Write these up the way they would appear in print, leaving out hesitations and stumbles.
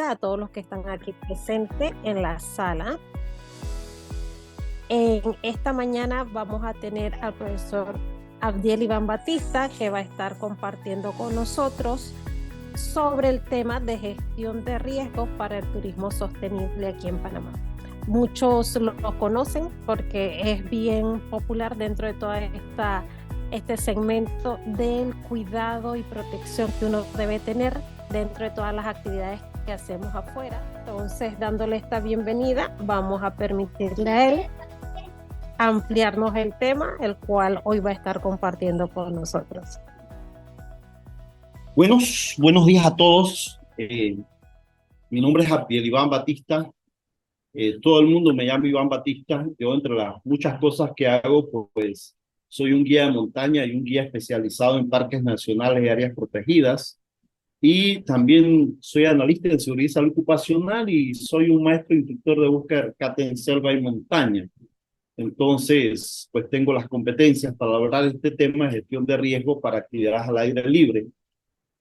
bienvenida a todos los que están aquí presentes en la sala. En esta mañana vamos a tener al profesor Abdiel Iván Batista, que va a estar compartiendo con nosotros sobre el tema de gestión de riesgos para el turismo sostenible aquí en Panamá. Muchos lo conocen porque es bien popular dentro de toda este segmento del cuidado y protección que uno debe tener dentro de todas las actividades que hacemos afuera. Entonces, dándole esta bienvenida, vamos a permitirle a él ampliarnos el tema, el cual hoy va a estar compartiendo con nosotros. Buenos días a todos. Mi nombre es Abdiel Iván Batista. Todo el mundo me llama Iván Batista. Yo, entre las muchas cosas que hago, pues soy un guía de montaña y un guía especializado en parques nacionales y áreas protegidas. Y también soy analista en seguridad y salud ocupacional y soy un maestro instructor de búsqueda de rescate en selva y montaña. Entonces, pues tengo las competencias para hablar de este tema de gestión de riesgo para actividades al aire libre.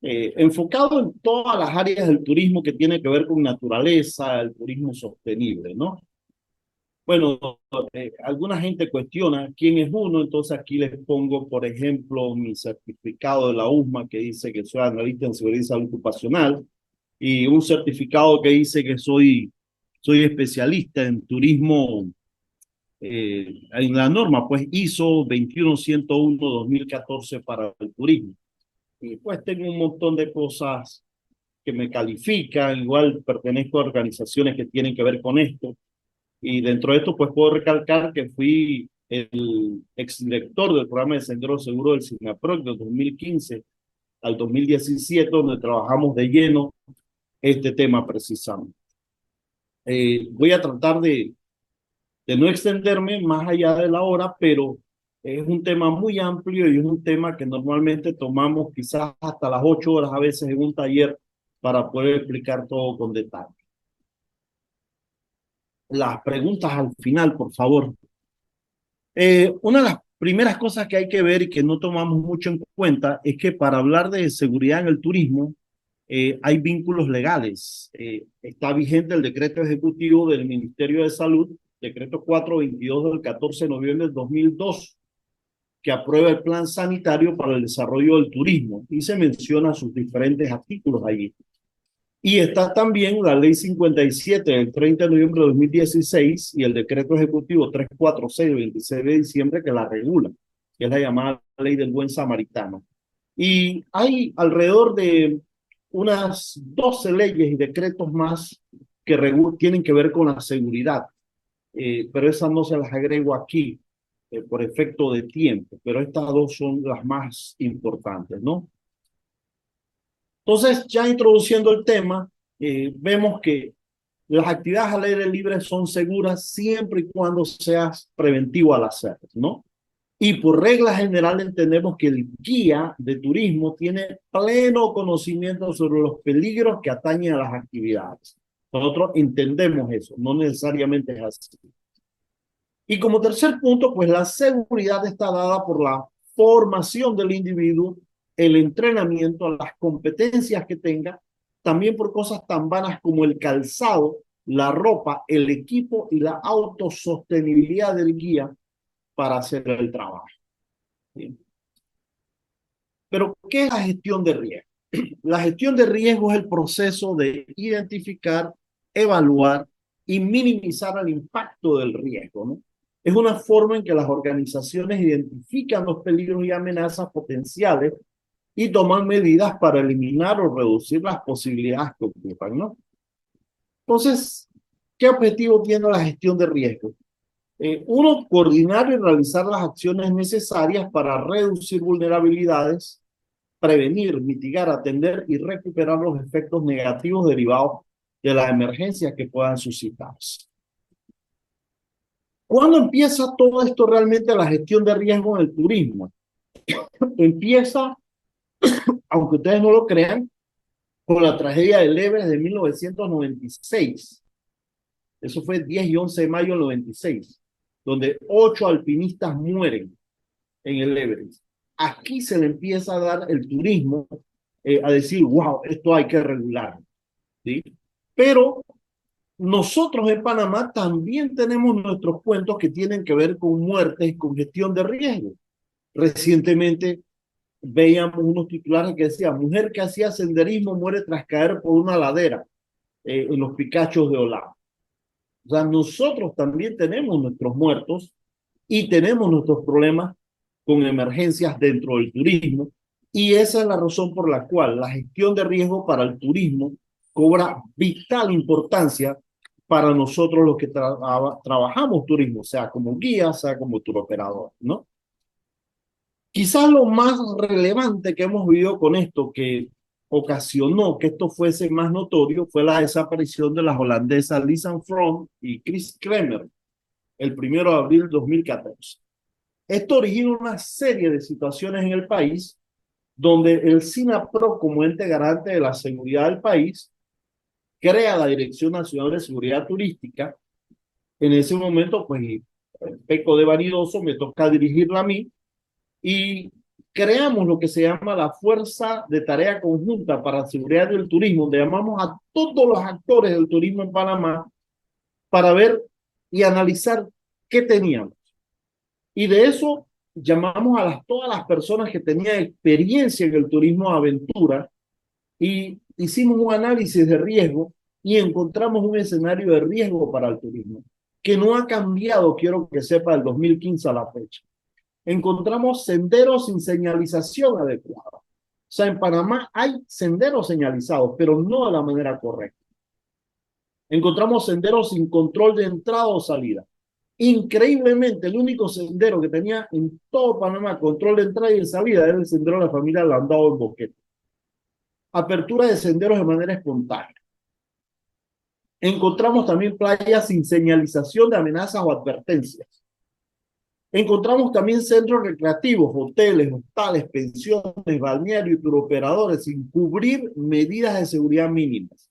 Enfocado en todas las áreas del turismo que tiene que ver con naturaleza, el turismo sostenible, ¿no? Bueno, alguna gente cuestiona quién es uno, entonces aquí les pongo, por ejemplo, mi certificado de la USMA que dice que soy analista en seguridad y salud ocupacional y un certificado que dice que soy especialista en turismo, en la norma, pues ISO 21101-2014 para el turismo. Y pues tengo un montón de cosas que me califican, igual pertenezco a organizaciones que tienen que ver con esto. Y dentro de esto, pues puedo recalcar que fui el exdirector del programa de Sendero Seguro del SINAPROC del 2015 al 2017, donde trabajamos de lleno este tema precisamente. Voy a tratar de no extenderme más allá de la hora, pero es un tema muy amplio y es un tema que normalmente tomamos quizás hasta las 8 horas a veces en un taller para poder explicar todo con detalle. Las preguntas al final, por favor. Una de las primeras cosas que hay que ver y que no tomamos mucho en cuenta es que para hablar de seguridad en el turismo hay vínculos legales. Está vigente el decreto ejecutivo del Ministerio de Salud, decreto 422 del 14 de noviembre del 2002, que aprueba el plan sanitario para el desarrollo del turismo y se menciona sus diferentes artículos allí. Y está también la ley 57 del 30 de noviembre de 2016 y el decreto ejecutivo 346 del 26 de diciembre que la regula, que es la llamada ley del buen samaritano. Y hay alrededor de unas 12 leyes y decretos más que tienen que ver con la seguridad, pero esas no se las agrego aquí por efecto de tiempo, pero estas dos son las más importantes, ¿no? Entonces, ya introduciendo el tema, vemos que las actividades al aire libre son seguras siempre y cuando seas preventivo al hacerlas, ¿no? Y por regla general entendemos que el guía de turismo tiene pleno conocimiento sobre los peligros que atañen a las actividades. Nosotros entendemos eso, no necesariamente es así. Y como tercer punto, pues la seguridad está dada por la formación del individuo, el entrenamiento, las competencias que tenga, también por cosas tan vanas como el calzado, la ropa, el equipo y la autosostenibilidad del guía para hacer el trabajo. Bien. Pero, ¿qué es la gestión de riesgo? La gestión de riesgo es el proceso de identificar, evaluar y minimizar el impacto del riesgo, ¿no? Es una forma en que las organizaciones identifican los peligros y amenazas potenciales y toman medidas para eliminar o reducir las posibilidades que ocurran, ¿no? Entonces, ¿qué objetivo tiene la gestión de riesgo? Uno, coordinar y realizar las acciones necesarias para reducir vulnerabilidades, prevenir, mitigar, atender y recuperar los efectos negativos derivados de las emergencias que puedan suscitarse. ¿Cuándo empieza todo esto realmente, la gestión de riesgo en el turismo? Empieza, aunque ustedes no lo crean, con la tragedia del Everest de 1996. Eso fue 10 y 11 de mayo del 96, donde 8 alpinistas mueren en el Everest. Aquí se le empieza a dar el turismo, a decir, wow, esto hay que regular, ¿sí? Pero nosotros en Panamá también tenemos nuestros cuentos que tienen que ver con muertes y con gestión de riesgo. Recientemente veíamos unos titulares que decían: mujer que hacía senderismo muere tras caer por una ladera en los Picachos de Olá. O sea, nosotros también tenemos nuestros muertos y tenemos nuestros problemas con emergencias dentro del turismo, y esa es la razón por la cual la gestión de riesgo para el turismo cobra vital importancia para nosotros los que trabajamos turismo, sea como guía, sea como tour operador, ¿no? Quizás lo más relevante que hemos vivido con esto, que ocasionó que esto fuese más notorio, fue la desaparición de las holandesas Lisan Front y Chris Kremer el 1 de abril de 2014. Esto origina una serie de situaciones en el país donde el SINAPRO, como ente garante de la seguridad del país, crea la Dirección Nacional de Seguridad Turística. En ese momento, pues, peco de vanidoso, me toca dirigirla a mí, y creamos lo que se llama la Fuerza de Tarea Conjunta para la Seguridad del Turismo, donde llamamos a todos los actores del turismo en Panamá para ver y analizar qué teníamos. Y de eso llamamos a todas las personas que tenían experiencia en el turismo de aventura, y hicimos un análisis de riesgo y encontramos un escenario de riesgo para el turismo que no ha cambiado, quiero que sepa, del 2015 a la fecha. Encontramos senderos sin señalización adecuada. O sea, en Panamá hay senderos señalizados, pero no de la manera correcta. Encontramos senderos sin control de entrada o salida. Increíblemente, el único sendero que tenía en todo Panamá control de entrada y de salida era el sendero de la familia Landau en Boquete. Apertura de senderos de manera espontánea. Encontramos también playas sin señalización de amenazas o advertencias. Encontramos también centros recreativos, hoteles, hostales, pensiones, balnearios y turoperadores sin cubrir medidas de seguridad mínimas.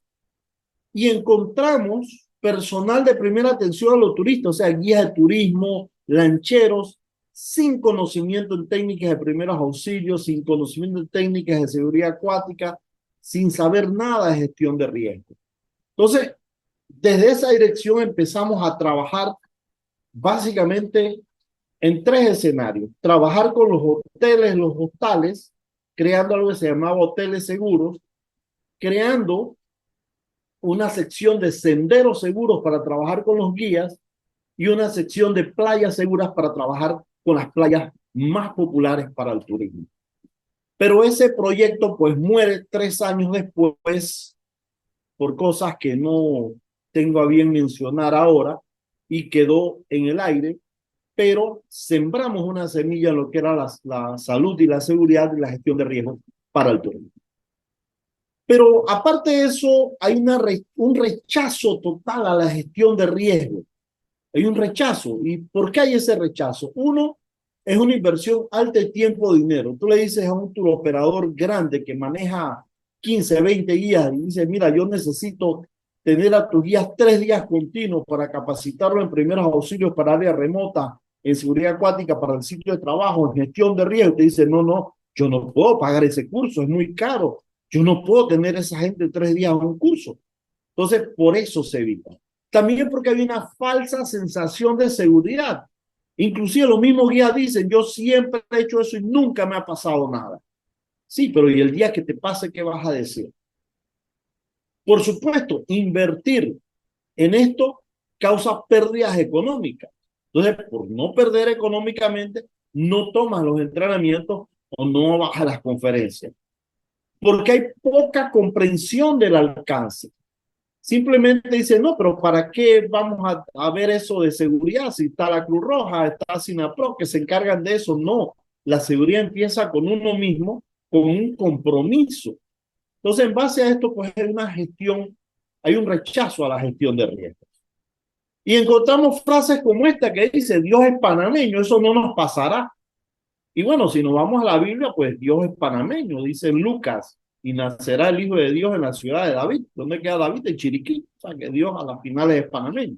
Y encontramos personal de primera atención a los turistas, o sea, guías de turismo, lancheros, sin conocimiento en técnicas de primeros auxilios, sin conocimiento en técnicas de seguridad acuática, sin saber nada de gestión de riesgo. Entonces, desde esa dirección empezamos a trabajar básicamente en 3 escenarios. Trabajar con los hoteles, los hostales, creando algo que se llamaba hoteles seguros, creando una sección de senderos seguros para trabajar con los guías y una sección de playas seguras para trabajar con las playas más populares para el turismo. Pero ese proyecto pues muere 3 años después por cosas que no tengo a bien mencionar ahora, y quedó en el aire, pero sembramos una semilla en lo que era la salud y la seguridad y la gestión de riesgos para el turismo. Pero aparte de eso, hay un rechazo total a la gestión de riesgo. Hay un rechazo. ¿Y por qué hay ese rechazo? Uno, es una inversión alta de tiempo y dinero. Tú le dices a un turoperador grande que maneja 15, 20 guías y dice: mira, yo necesito tener a tus guías 3 días continuos para capacitarlo en primeros auxilios para área remota, en seguridad acuática, para el sitio de trabajo, en gestión de riesgo. Te dice: no, no, yo no puedo pagar ese curso, es muy caro. Yo no puedo tener a esa gente 3 días en un curso. Entonces, por eso se evita. También porque hay una falsa sensación de seguridad. Inclusive los mismos guías dicen: yo siempre he hecho eso y nunca me ha pasado nada. Sí, pero ¿y el día que te pase, qué vas a decir? Por supuesto, invertir en esto causa pérdidas económicas. Entonces, por no perder económicamente, no tomas los entrenamientos o no vas a las conferencias. Porque hay poca comprensión del alcance. Simplemente dice: no, pero ¿para qué vamos a ver eso de seguridad? Si está la Cruz Roja, está SINAPRO, que se encargan de eso. No, la seguridad empieza con uno mismo, con un compromiso. Entonces, en base a esto, pues hay una gestión, hay un rechazo a la gestión de riesgos. Y encontramos frases como esta que dice: Dios es panameño, eso no nos pasará. Y bueno, si nos vamos a la Biblia, pues Dios es panameño, dice Lucas: y nacerá el Hijo de Dios en la ciudad de David. ¿Dónde queda David? En Chiriquí. O sea, que Dios a las finales es panameño.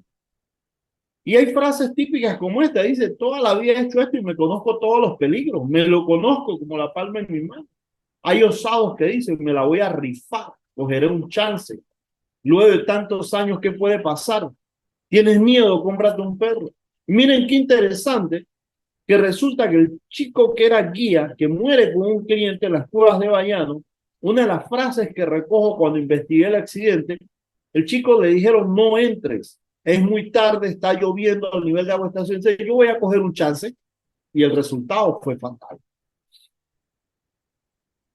Y hay frases típicas como esta, dice: toda la vida he hecho esto y me conozco todos los peligros, me lo conozco como la palma en mi mano. Hay osados que dicen: me la voy a rifar, cogeré un chance, Luego de tantos años, ¿qué puede pasar? ¿Tienes miedo? Cómprate un perro. Miren qué interesante que resulta que el chico que era guía, que muere con un cliente en las cuevas de Bayano, una de las frases que recojo cuando investigué el accidente, el chico le dijeron: no entres, es muy tarde, está lloviendo, el nivel de agua está subiendo, yo voy a coger un chance, y el resultado fue fatal.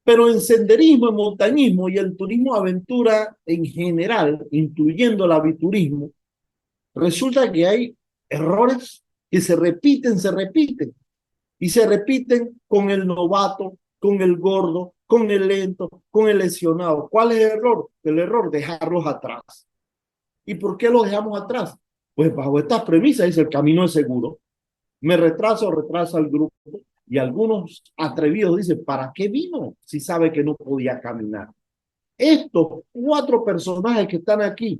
Pero en senderismo, en montañismo y el turismo aventura en general, incluyendo el aviturismo, resulta que hay errores que se repiten, y se repiten con el novato, con el gordo, con el lento, con el lesionado. ¿Cuál es el error? El error, dejarlos atrás. ¿Y por qué los dejamos atrás? Pues bajo estas premisas dice: el camino es seguro. Me retraso, retrasa al grupo. Y algunos atrevidos dicen: ¿para qué vino si sabe que no podía caminar? Estos 4 personajes que están aquí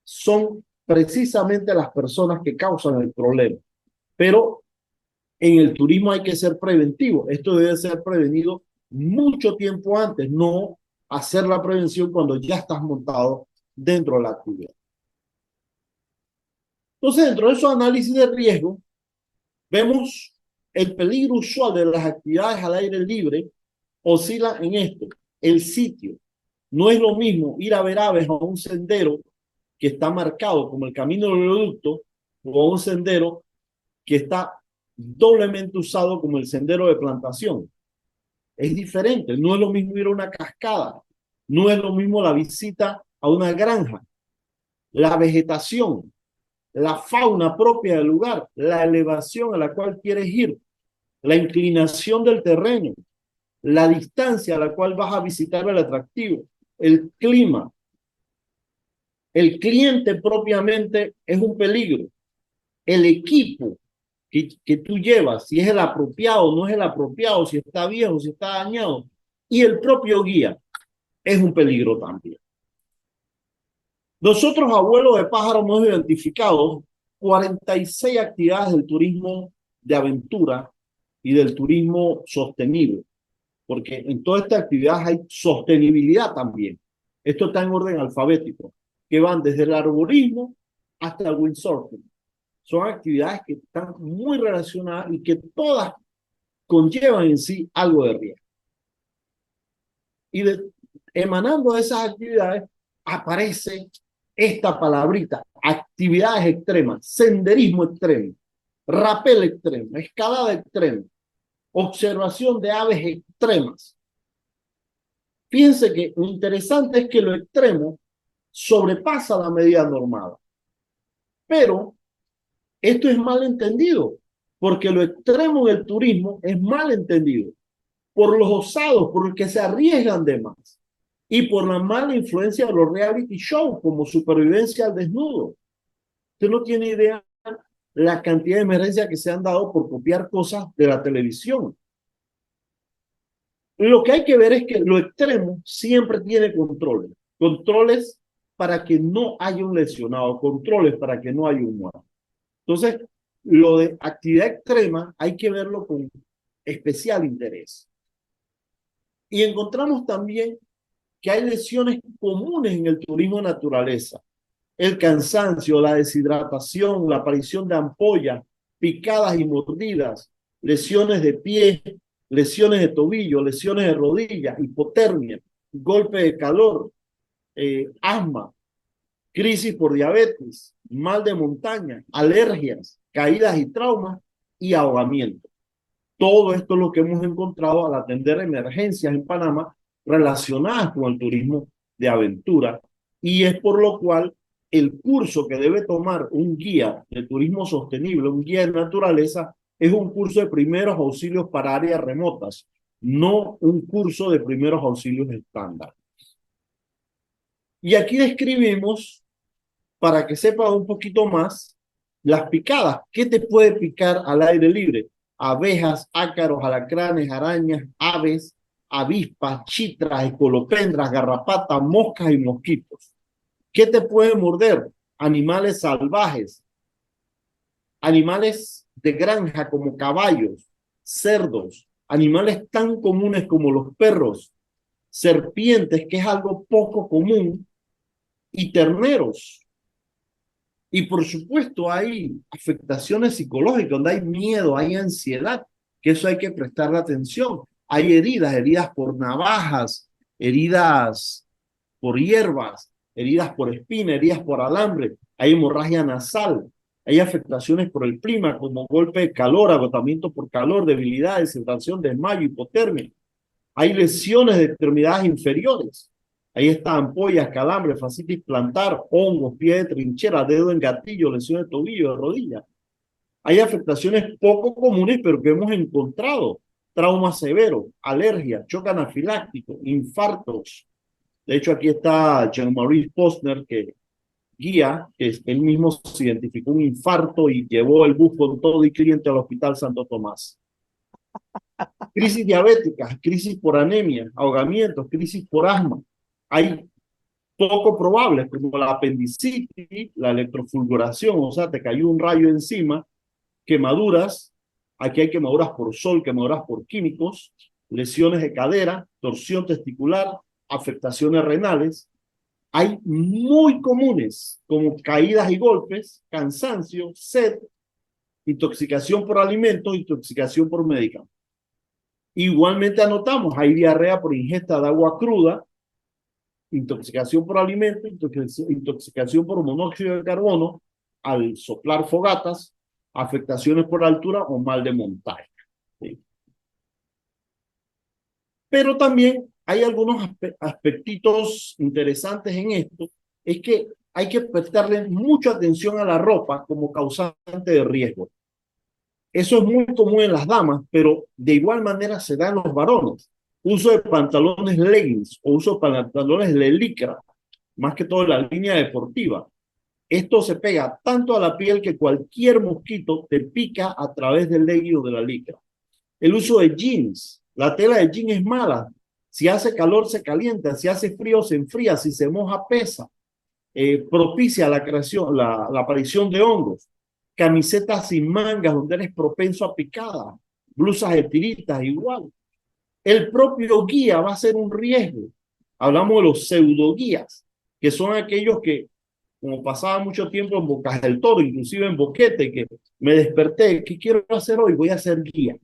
son precisamente las personas que causan el problema. Pero en el turismo hay que ser preventivo. Esto debe ser prevenido mucho tiempo antes, no hacer la prevención cuando ya estás montado dentro de la actividad. Entonces, dentro de esos análisis de riesgo, vemos el peligro usual de las actividades al aire libre oscila en esto: el sitio. No es lo mismo ir a ver aves a un sendero que está marcado como el camino del oleoducto, o a un sendero que está doblemente usado como el sendero de plantación. Es diferente. No es lo mismo ir a una cascada, no es lo mismo la visita a una granja. La vegetación, la fauna propia del lugar, la elevación a la cual quieres ir, la inclinación del terreno, la distancia a la cual vas a visitar el atractivo, el clima, el cliente propiamente es un peligro, el equipo que tú llevas, si es el apropiado, no es el apropiado, si está viejo, si está dañado, y el propio guía es un peligro también. Nosotros, abuelos de pájaros, hemos identificado 46 actividades del turismo de aventura y del turismo sostenible, porque en toda esta actividad hay sostenibilidad también. Esto está en orden alfabético, que van desde el arborismo hasta el windsurfing. Son actividades que están muy relacionadas y que todas conllevan en sí algo de riesgo. Y emanando de esas actividades aparece esta palabrita: actividades extremas, senderismo extremo, rappel extremo, escalada extrema, observación de aves extremas. Fíjense que lo interesante es que lo extremo sobrepasa la medida normal. Pero esto es mal entendido, porque lo extremo en el turismo es mal entendido por los osados, por los que se arriesgan de más, y por la mala influencia de los reality shows como Supervivencia al Desnudo. Usted no tiene idea la cantidad de emergencias que se han dado por copiar cosas de la televisión. Lo que hay que ver es que lo extremo siempre tiene controles. Controles para que no haya un lesionado, controles para que no haya un muerto. Entonces, lo de actividad extrema hay que verlo con especial interés. Y encontramos también que hay lesiones comunes en el turismo de naturaleza: el cansancio, la deshidratación, la aparición de ampollas, picadas y mordidas, lesiones de pie, lesiones de tobillo, lesiones de rodillas, hipotermia, golpe de calor, asma, crisis por diabetes, mal de montaña, alergias, caídas y traumas y ahogamiento. Todo esto es lo que hemos encontrado al atender emergencias en Panamá relacionadas con el turismo de aventura, y es por lo cual el curso que debe tomar un guía de turismo sostenible, un guía de naturaleza, es un curso de primeros auxilios para áreas remotas, no un curso de primeros auxilios estándar. Y aquí describimos, para que sepas un poquito más, las picadas. ¿Qué te puede picar al aire libre? Abejas, ácaros, alacranes, arañas, aves, avispas, chitras, escolopendras, garrapatas, moscas y mosquitos. ¿Qué te puede morder? Animales salvajes, animales de granja como caballos, cerdos, animales tan comunes como los perros, serpientes, que es algo poco común, y terneros. Y por supuesto hay afectaciones psicológicas, donde hay miedo, hay ansiedad, que eso hay que prestarle atención. Hay heridas, heridas por navajas, heridas por hierbas, heridas por espina, heridas por alambre, hay hemorragia nasal, hay afectaciones por el clima, como golpe de calor, agotamiento por calor, debilidad, deshidratación, desmayo, hipotermia. Hay lesiones de extremidades inferiores. Ahí está ampollas, calambres, fascitis plantar, hongos, pie de trinchera, dedo en gatillo, lesiones de tobillo, de rodilla. Hay afectaciones poco comunes, pero que hemos encontrado. Trauma severo, alergia, choque anafiláctico, infartos. De hecho, aquí está Jean-Marie Posner, que guía, que él mismo se identificó un infarto y llevó el bus con todo y cliente al Hospital Santo Tomás. Crisis diabéticas, crisis por anemia, ahogamientos, crisis por asma. Hay poco probables, como la apendicitis, la electrofulguración, o sea, te cayó un rayo encima, quemaduras, aquí hay quemaduras por sol, quemaduras por químicos, lesiones de cadera, torsión testicular, afectaciones renales. Hay muy comunes, como caídas y golpes, cansancio, sed, intoxicación por alimentos, intoxicación por medicamentos. Igualmente anotamos, hay diarrea por ingesta de agua cruda, intoxicación por alimentos, intoxicación por monóxido de carbono, al soplar fogatas, afectaciones por altura o mal de montaje. ¿Sí? Pero también hay algunos aspectitos interesantes en esto, es que hay que prestarle mucha atención a la ropa como causante de riesgo. Eso es muy común en las damas, pero de igual manera se da en los varones. Uso de pantalones leggings o uso de pantalones de licra, más que todo en la línea deportiva. Esto se pega tanto a la piel que cualquier mosquito te pica a través del legging o de la licra. El uso de jeans. La tela de jeans es mala. Si hace calor, se calienta. Si hace frío, se enfría. Si se moja, pesa. Propicia la creación, la aparición de hongos. Camisetas sin mangas, donde eres propenso a picada. Blusas de tiritas, igual. El propio guía va a ser un riesgo. Hablamos de los pseudoguías, que son aquellos que, como pasaba mucho tiempo en Bocas del Toro, inclusive en Boquete, que me desperté, ¿qué quiero hacer hoy? Voy a ser guía.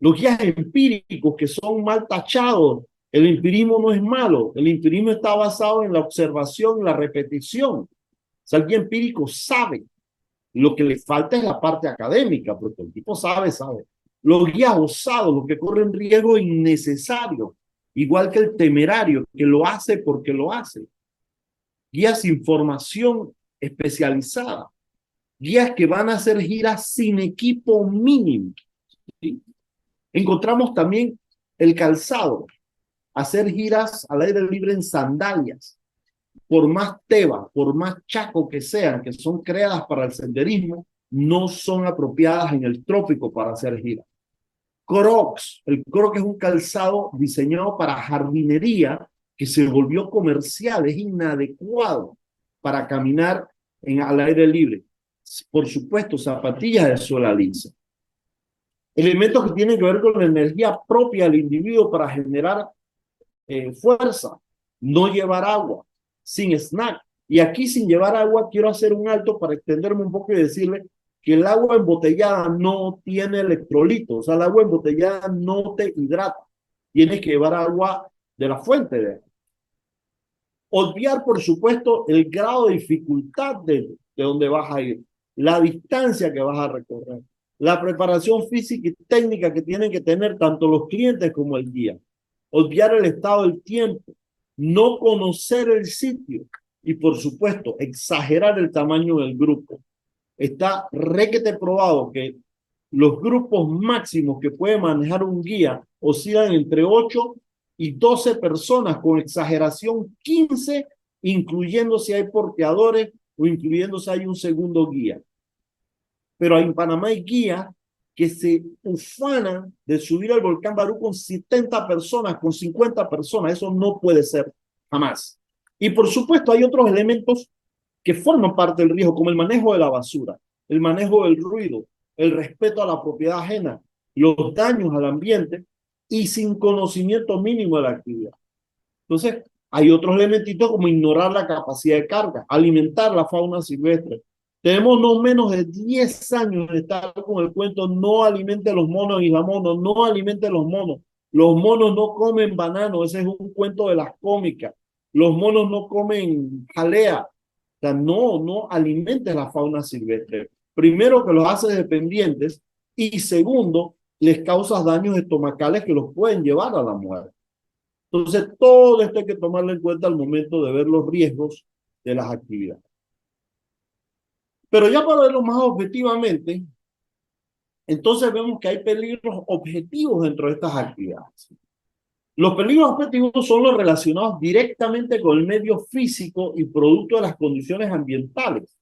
Los guías empíricos que son mal tachados, el empirismo no es malo, el empirismo está basado en la observación y la repetición. O sea, el guía empírico sabe, lo que le falta es la parte académica, porque el tipo sabe. Los guías osados, los que corren riesgo innecesario, igual que el temerario, que lo hace porque lo hace. Guías sin formación especializada, guías que van a hacer giras sin equipo mínimo. ¿Sí? Encontramos también el calzado, hacer giras al aire libre en sandalias, por más teba, por más chaco que sean, que son creadas para el senderismo, no son apropiadas en el trópico para hacer giras. Crocs, el Croc es un calzado diseñado para jardinería que se volvió comercial, es inadecuado para caminar al aire libre. Por supuesto, zapatillas de suela lisa. Elementos que tienen que ver con la energía propia del individuo para generar fuerza, no llevar agua, sin snack. Y aquí sin llevar agua quiero hacer un alto para extenderme un poco y decirle que el agua embotellada no tiene electrolitos, o sea, el agua embotellada no te hidrata. Tienes que llevar agua de la fuente de agua. Obviar, por supuesto, el grado de dificultad de donde vas a ir, la distancia que vas a recorrer, la preparación física y técnica que tienen que tener tanto los clientes como el guía. Obviar el estado del tiempo, no conocer el sitio y, por supuesto, exagerar el tamaño del grupo. Está requete probado que los grupos máximos que puede manejar un guía oscilan entre 8 y 12 personas, con exageración 15, incluyendo si hay porteadores o incluyendo si hay un segundo guía. Pero en Panamá hay guías que se ufanan de subir al volcán Barú con 70 personas, con 50 personas. Eso no puede ser jamás. Y por supuesto hay otros elementos que forman parte del riesgo, como el manejo de la basura, el manejo del ruido, el respeto a la propiedad ajena, los daños al ambiente y sin conocimiento mínimo de la actividad. Entonces, Hay otros elementitos como ignorar la capacidad de carga, alimentar la fauna silvestre. Tenemos no menos de 10 años de estar con el cuento no alimente los monos y monos, no alimente los monos. Los monos no comen banano, ese es un cuento de las cómicas. Los monos no comen jalea. O sea, no alimente la fauna silvestre. Primero que los hace dependientes y segundo, les causas daños estomacales que los pueden llevar a la muerte. Entonces, todo esto hay que tomarlo en cuenta al momento de ver los riesgos de las actividades. Pero ya para verlo más objetivamente, entonces vemos que hay peligros objetivos dentro de estas actividades. Los peligros objetivos son los relacionados directamente con el medio físico y producto de las condiciones ambientales.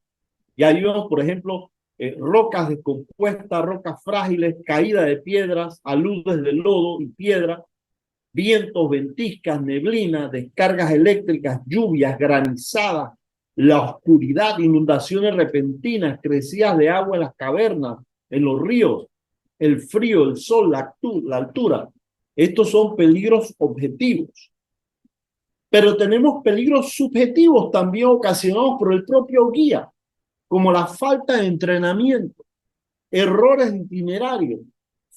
Y ahí vemos, por ejemplo, rocas descompuestas, rocas frágiles, caída de piedras, aludes de lodo y piedra, vientos, ventiscas, neblina, descargas eléctricas, lluvias, granizadas, la oscuridad, inundaciones repentinas, crecidas de agua en las cavernas, en los ríos, el frío, el sol, la altura. Estos son peligros objetivos. Pero tenemos peligros subjetivos también ocasionados por el propio guía, como la falta de entrenamiento, errores de itinerario,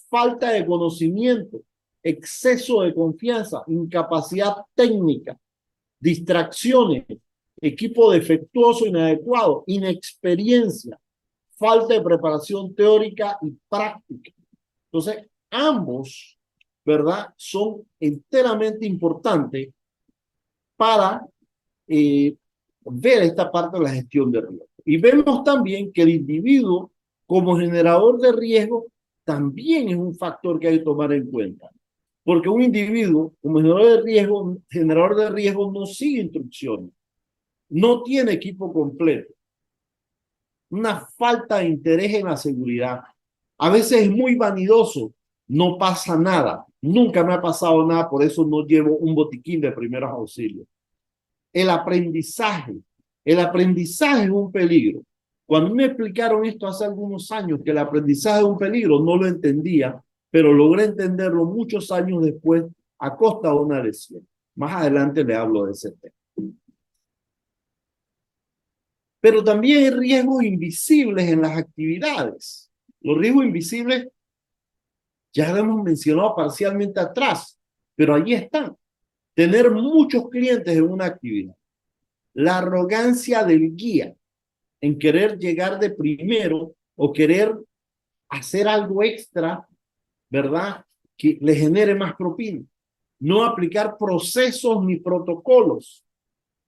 falta de conocimiento, exceso de confianza, incapacidad técnica, distracciones, equipo defectuoso, inadecuado, inexperiencia, falta de preparación teórica y práctica. Entonces, ambos, ¿verdad?, son enteramente importantes para ver esta parte de la gestión de riesgo. Y vemos también que el individuo, como generador de riesgo, también es un factor que hay que tomar en cuenta. Porque un individuo, como generador de riesgo no sigue instrucciones, no tiene equipo completo, una falta de interés en la seguridad. A veces es muy vanidoso, no pasa nada, nunca me ha pasado nada, por eso no llevo un botiquín de primeros auxilios. El aprendizaje es un peligro. Cuando me explicaron esto hace algunos años, que el aprendizaje es un peligro, no lo entendía, pero logré entenderlo muchos años después a costa de una lesión. Más adelante le hablo de ese tema. Pero también hay riesgos invisibles en las actividades. Los riesgos invisibles ya lo hemos mencionado parcialmente atrás, pero allí están. Tener muchos clientes en una actividad. La arrogancia del guía en querer llegar de primero o querer hacer algo extra, ¿verdad?, que le genere más propina. No aplicar procesos ni protocolos.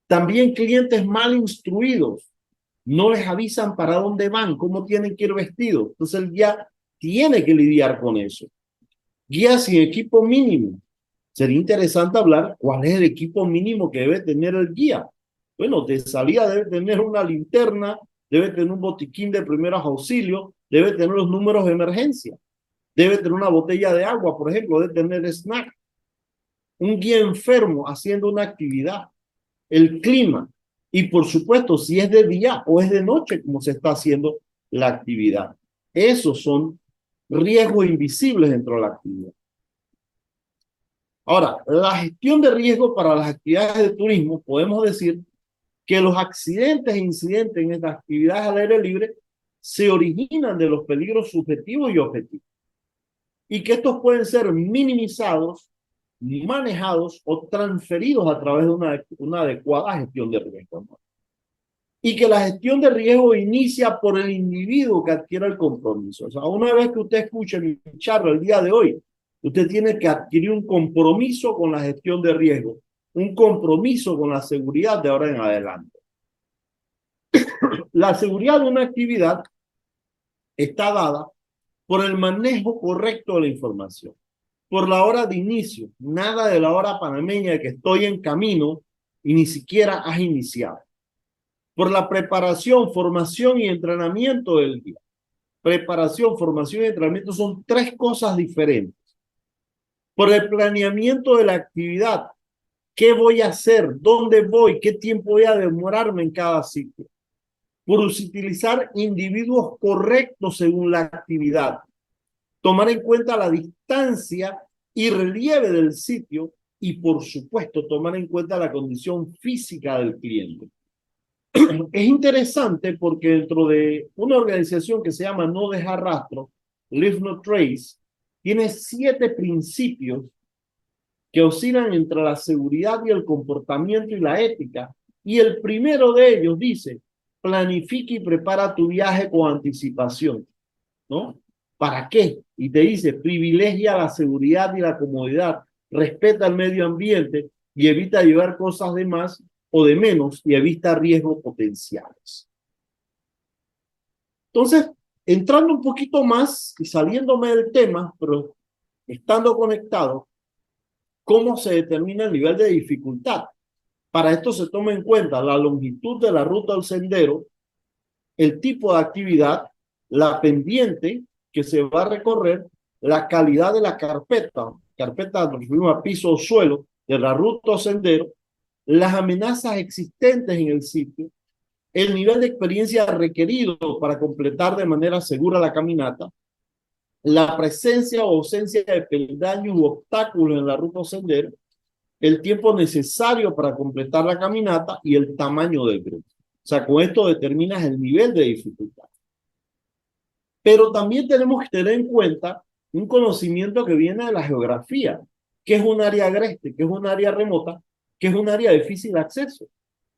También clientes mal instruidos. No les avisan para dónde van, cómo tienen que ir vestidos. Entonces el guía tiene que lidiar con eso. Guía sin equipo mínimo. Sería interesante hablar cuál es el equipo mínimo que debe tener el guía. Bueno, de salida debe tener una linterna, debe tener un botiquín de primeros auxilios, debe tener los números de emergencia, debe tener una botella de agua, por ejemplo, debe tener snack. Un guía enfermo haciendo una actividad, el clima y, por supuesto, si es de día o es de noche como se está haciendo la actividad. Esos son riesgos invisibles dentro de la actividad. Ahora, la gestión de riesgo para las actividades de turismo, podemos decir que los accidentes e incidentes en estas actividades al aire libre se originan de los peligros subjetivos y objetivos, y que estos pueden ser minimizados, manejados o transferidos a través de una adecuada gestión de riesgo. Y que la gestión de riesgo inicia por el individuo que adquiere el compromiso. O sea, una vez que usted escuche mi charla el día de hoy, usted tiene que adquirir un compromiso con la gestión de riesgo, un compromiso con la seguridad de ahora en adelante. La seguridad de una actividad está dada por el manejo correcto de la información, por la hora de inicio, nada de la hora panameña de que estoy en camino y ni siquiera has iniciado, por la preparación, formación y entrenamiento del día. Preparación, formación y entrenamiento son tres cosas diferentes. Por el planeamiento de la actividad, qué voy a hacer, dónde voy, qué tiempo voy a demorarme en cada sitio. Por utilizar individuos correctos según la actividad, tomar en cuenta la distancia y relieve del sitio y, por supuesto, tomar en cuenta la condición física del cliente. Es interesante porque dentro de una organización que se llama No Dejar Rastro, Leave No Trace, tiene 7 principios que oscilan entre la seguridad y el comportamiento y la ética. Y el primero de ellos dice, planifica y prepara tu viaje con anticipación, ¿no? ¿Para qué? Y te dice, privilegia la seguridad y la comodidad, respeta el medio ambiente y evita llevar cosas de más o de menos y evita riesgos potenciales. Entonces, entrando un poquito más y saliéndome del tema, pero estando conectado, ¿cómo se determina el nivel de dificultad? Para esto se toma en cuenta la longitud de la ruta del sendero, el tipo de actividad, la pendiente que se va a recorrer, la calidad de la carpeta nos referimos a piso o suelo de la ruta o sendero, las amenazas existentes en el sitio, el nivel de experiencia requerido para completar de manera segura la caminata, la presencia o ausencia de peldaños u obstáculos en la ruta o sendero, el tiempo necesario para completar la caminata y el tamaño del grupo. O sea, con esto determinas el nivel de dificultad. Pero también tenemos que tener en cuenta un conocimiento que viene de la geografía, que es un área agreste, que es un área remota, que es un área de difícil acceso.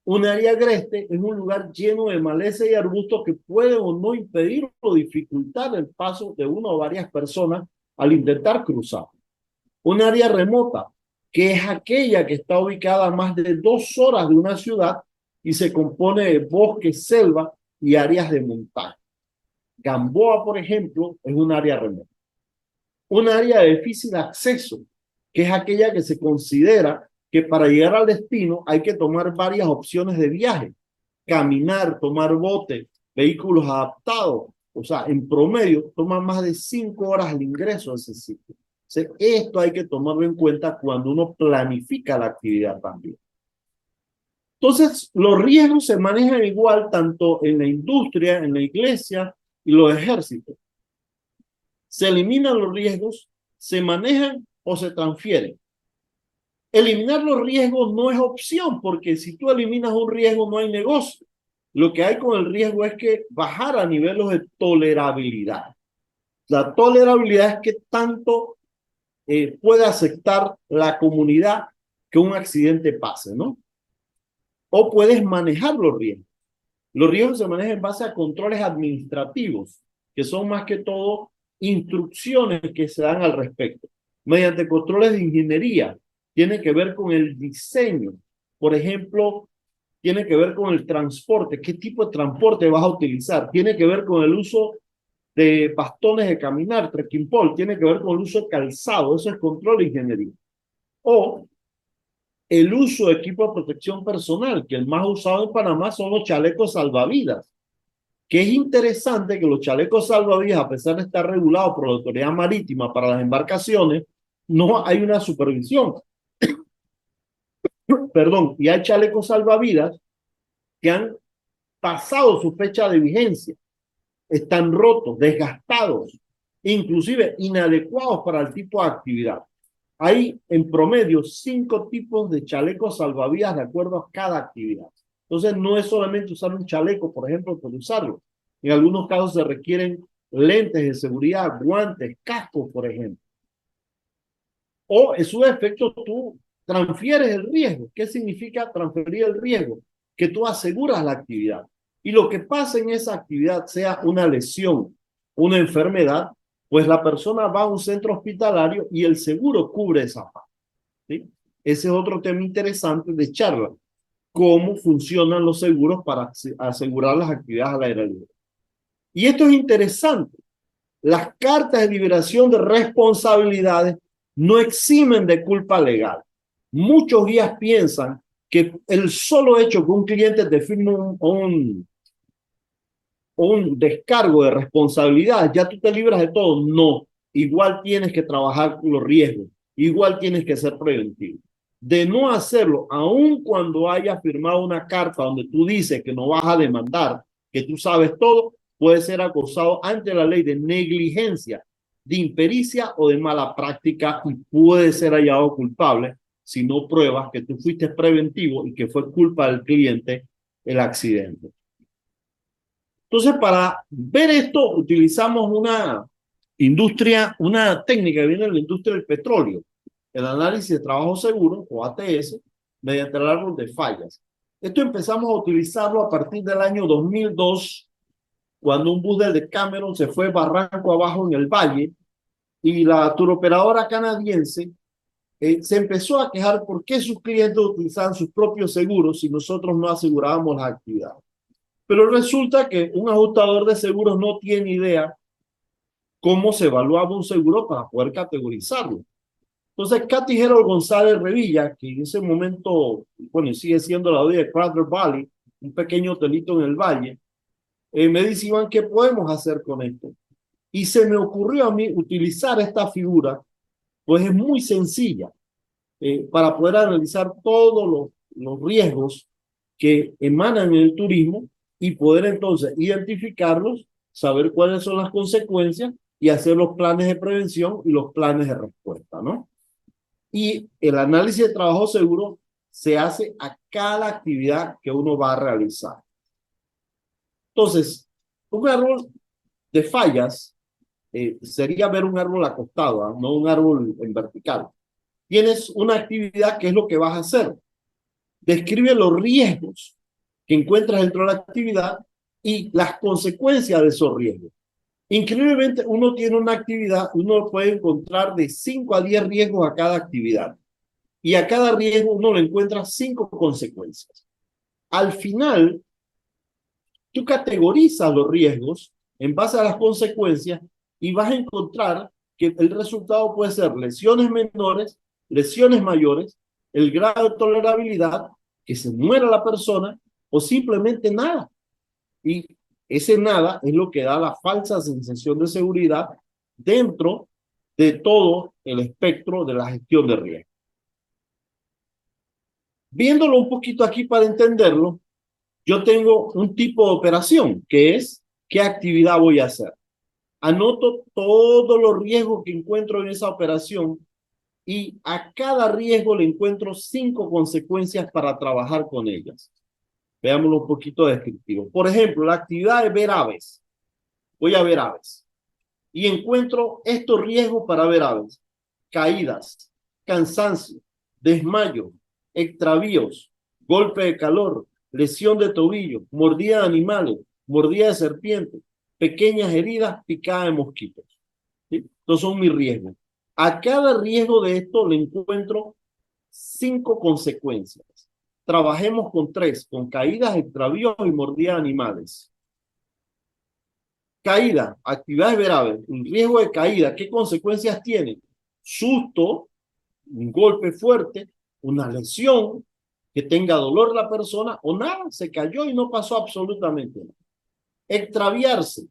Un área agreste es un lugar lleno de maleza y arbustos que puede o no impedir o dificultar el paso de una o varias personas al intentar cruzar. Un área remota, que es aquella que está ubicada a más de 2 horas de una ciudad y se compone de bosques, selva y áreas de montaña. Gamboa, por ejemplo, es un área remota. Un área de difícil acceso, que es aquella que se considera que para llegar al destino hay que tomar varias opciones de viaje. Caminar, tomar bote, vehículos adaptados. O sea, en promedio toma más de 5 horas el ingreso a ese sitio. Esto hay que tomarlo en cuenta cuando uno planifica la actividad también. Entonces, los riesgos se manejan igual tanto en la industria, en la iglesia y los ejércitos. Se eliminan los riesgos, se manejan o se transfieren. Eliminar los riesgos no es opción, porque si tú eliminas un riesgo no hay negocio. Lo que hay con el riesgo es que bajar a niveles de tolerabilidad. La tolerabilidad es que tanto puede aceptar la comunidad que un accidente pase, ¿no? O puedes manejar los riesgos. Los riesgos se manejan en base a controles administrativos, que son más que todo instrucciones que se dan al respecto. Mediante controles de ingeniería, tiene que ver con el diseño. Por ejemplo, tiene que ver con el transporte. ¿Qué tipo de transporte vas a utilizar? Tiene que ver con el uso de bastones de caminar, trekking pole. Tiene que ver con el uso de calzado. Eso es control de ingeniería. O el uso de equipo de protección personal, que el más usado en Panamá son los chalecos salvavidas. Que es interesante que los chalecos salvavidas, a pesar de estar regulados por la autoridad marítima para las embarcaciones, no hay una supervisión. Perdón, y hay chalecos salvavidas que han pasado su fecha de vigencia, están rotos, desgastados, inclusive inadecuados para el tipo de actividad. Hay en promedio 5 tipos de chalecos salvavidas de acuerdo a cada actividad. Entonces no es solamente usar un chaleco, por ejemplo, por usarlo. En algunos casos se requieren lentes de seguridad, guantes, cascos, por ejemplo. O en su defecto tú transfieres el riesgo. ¿Qué significa transferir el riesgo? Que tú aseguras la actividad. Y lo que pasa en esa actividad, sea una lesión, una enfermedad, pues la persona va a un centro hospitalario y el seguro cubre esa parte. ¿Sí? Ese es otro tema interesante de charla. Cómo funcionan los seguros para asegurar las actividades al aire libre. Y esto es interesante. Las cartas de liberación de responsabilidades no eximen de culpa legal. Muchos guías piensan que el solo hecho que un cliente te firme un descargo de responsabilidad, ya tú te libras de todo. No, igual tienes que trabajar con los riesgos, igual tienes que ser preventivo. De no hacerlo, aun cuando hayas firmado una carta donde tú dices que no vas a demandar, que tú sabes todo, puede ser acusado ante la ley de negligencia, de impericia o de mala práctica y puede ser hallado culpable sino pruebas que tú fuiste preventivo y que fue culpa del cliente el accidente. Entonces, para ver esto, utilizamos una técnica que viene de la industria del petróleo, el análisis de trabajo seguro, o ATS, mediante el árbol de fallas. Esto empezamos a utilizarlo a partir del año 2002, cuando un bus del Decameron se fue barranco abajo en el valle, y la turoperadora canadiense se empezó a quejar por qué sus clientes utilizaban sus propios seguros si nosotros no asegurábamos las actividades. Pero resulta que un ajustador de seguros no tiene idea cómo se evaluaba un seguro para poder categorizarlo. Entonces, Katy Harold González Revilla, que en ese momento, bueno, sigue siendo la dueña de Crater Valley, un pequeño hotelito en el valle, me dice, Iván, ¿qué podemos hacer con esto? Y se me ocurrió a mí utilizar esta figura, pues es muy sencilla, para poder analizar todos los riesgos que emanan en el turismo y poder entonces identificarlos, saber cuáles son las consecuencias y hacer los planes de prevención y los planes de respuesta, ¿no? Y el análisis de trabajo seguro se hace a cada actividad que uno va a realizar. Entonces, un árbol de fallas sería ver un árbol acostado, ¿eh? No un árbol en vertical. Tienes una actividad que es lo que vas a hacer. Describe los riesgos que encuentras dentro de la actividad y las consecuencias de esos riesgos. Increíblemente, uno tiene una actividad, uno puede encontrar de 5 a 10 riesgos a cada actividad. Y a cada riesgo uno le encuentra 5 consecuencias. Al final, tú categorizas los riesgos en base a las consecuencias y vas a encontrar que el resultado puede ser lesiones menores, lesiones mayores, el grado de tolerabilidad, que se muera la persona o simplemente nada. Y ese nada es lo que da la falsa sensación de seguridad dentro de todo el espectro de la gestión de riesgo. Viéndolo un poquito aquí para entenderlo, yo tengo un tipo de operación que es qué actividad voy a hacer. Anoto todos los riesgos que encuentro en esa operación y a cada riesgo le encuentro 5 consecuencias para trabajar con ellas. Veámoslo un poquito descriptivo. Por ejemplo, la actividad de ver aves. Voy a ver aves y encuentro estos riesgos para ver aves: caídas, cansancio, desmayo, extravíos, golpe de calor, lesión de tobillo, mordida de animales, mordida de serpientes, pequeñas heridas, picada de mosquitos. ¿Sí? Estos son mis riesgos. A cada riesgo de esto le encuentro 5 consecuencias. Trabajemos con 3, con caídas, extravíos y mordida de animales. Caída, actividades verables, un riesgo de caída, ¿qué consecuencias tiene? Susto, un golpe fuerte, una lesión, que tenga dolor la persona o nada, se cayó y no pasó absolutamente nada. Extraviarse,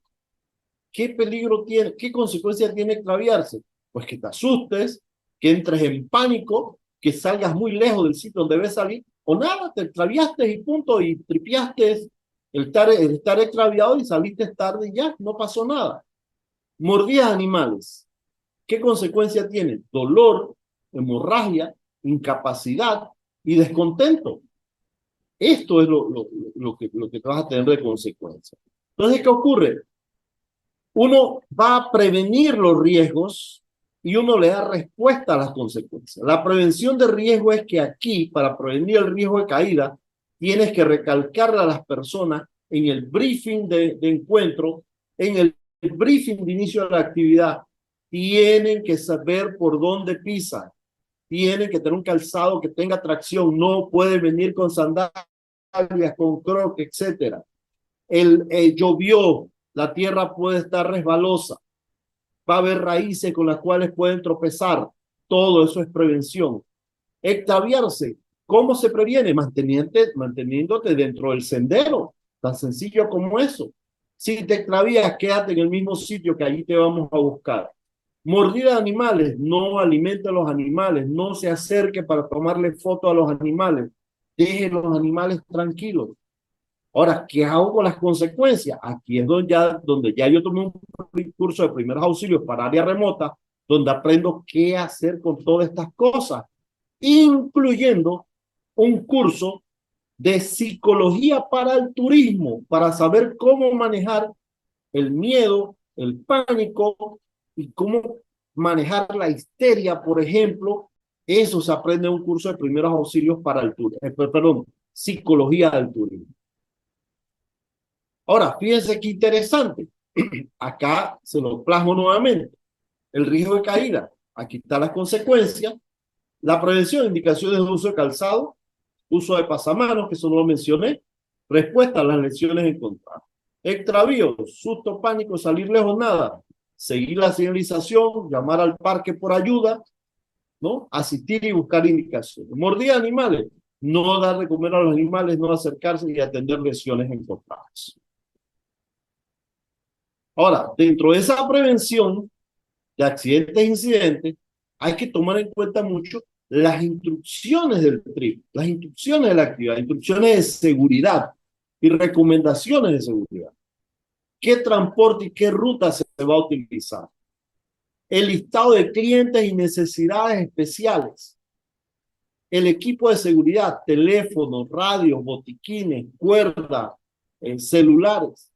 ¿qué peligro tiene? ¿Qué consecuencia tiene extraviarse? Pues que te asustes, que entres en pánico, que salgas muy lejos del sitio donde debes salir, o nada, te extraviaste y punto, y tripiaste el estar extraviado y saliste tarde y ya, no pasó nada. Mordidas animales, ¿qué consecuencia tiene? Dolor, hemorragia, incapacidad y descontento. Esto es lo que vas a tener de consecuencia. Entonces, ¿qué ocurre? Uno va a prevenir los riesgos y uno le da respuesta a las consecuencias. La prevención de riesgo es que aquí, para prevenir el riesgo de caída, tienes que recalcarle a las personas en el briefing de encuentro, en el briefing de inicio de la actividad, tienen que saber por dónde pisan, tienen que tener un calzado que tenga tracción, no puede venir con sandalias, con croc, etc. Llovió, la tierra puede estar resbalosa, va a haber raíces con las cuales pueden tropezar, todo eso es prevención. Extraviarse, ¿cómo se previene? Manteniéndote dentro del sendero, tan sencillo como eso. Si te extravías, quédate en el mismo sitio que allí te vamos a buscar. Mordida de animales, no alimente a los animales, no se acerque para tomarle foto a los animales, deje los animales tranquilos. Ahora, ¿qué hago con las consecuencias? Aquí es donde ya yo tomé un curso de primeros auxilios para área remota, donde aprendo qué hacer con todas estas cosas. incluyendo un curso de psicología para el turismo, para saber cómo manejar el miedo, el pánico y cómo manejar la histeria, por ejemplo. Eso se aprende en un curso de primeros auxilios para el turismo, perdón, psicología del turismo. Ahora, fíjense qué interesante. Acá se lo plasmo nuevamente. El riesgo de caída. Aquí están las consecuencias. La prevención, indicaciones de uso de calzado, uso de pasamanos, que eso no lo mencioné. Respuesta a las lesiones encontradas. Extravíos, susto, pánico, salir lejos, nada. Seguir la señalización, llamar al parque por ayuda, ¿no? Asistir y buscar indicaciones. Mordida de animales, no dar de comer a los animales, no acercarse y atender lesiones encontradas. Ahora, dentro de esa prevención de accidentes e incidentes, hay que tomar en cuenta mucho las instrucciones del trip, las instrucciones de la actividad, instrucciones de seguridad y recomendaciones de seguridad. ¿Qué transporte y qué ruta se va a utilizar? El listado de clientes y necesidades especiales. El equipo de seguridad, teléfonos, radios, botiquines, cuerdas, celulares.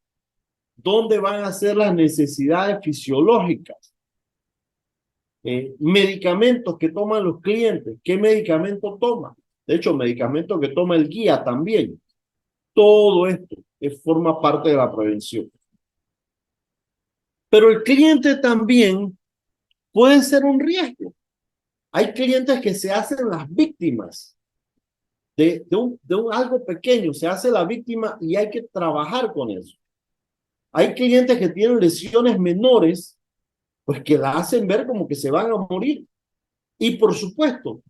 ¿Dónde van a ser las necesidades fisiológicas? Medicamentos que toman los clientes. ¿Qué medicamento toman? De hecho, medicamentos que toma el guía también. Todo esto forma parte de la prevención. Pero el cliente también puede ser un riesgo. Hay clientes que se hacen las víctimas de algo pequeño, se hace la víctima y hay que trabajar con eso. Hay clientes que tienen lesiones menores, pues que la hacen ver como que se van a morir. Y por supuesto,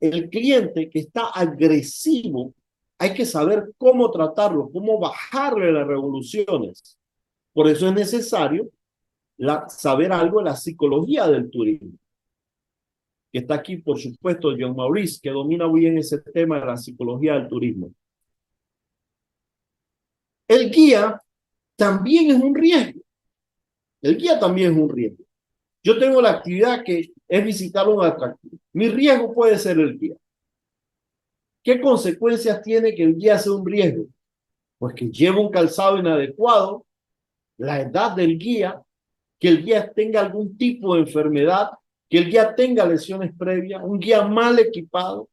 el cliente que está agresivo, hay que saber cómo tratarlo, cómo bajarle las revoluciones. Por eso es necesario saber algo de la psicología del turismo. Que está aquí, por supuesto, John Maurice, que domina muy bien ese tema de la psicología del turismo. El guía también es un riesgo. El guía también es un riesgo. Yo tengo la actividad que es visitar un atractivo. Mi riesgo puede ser el guía. ¿Qué consecuencias tiene que el guía sea un riesgo? Pues que lleve un calzado inadecuado, la edad del guía, que el guía tenga algún tipo de enfermedad, que el guía tenga lesiones previas, un guía mal equipado,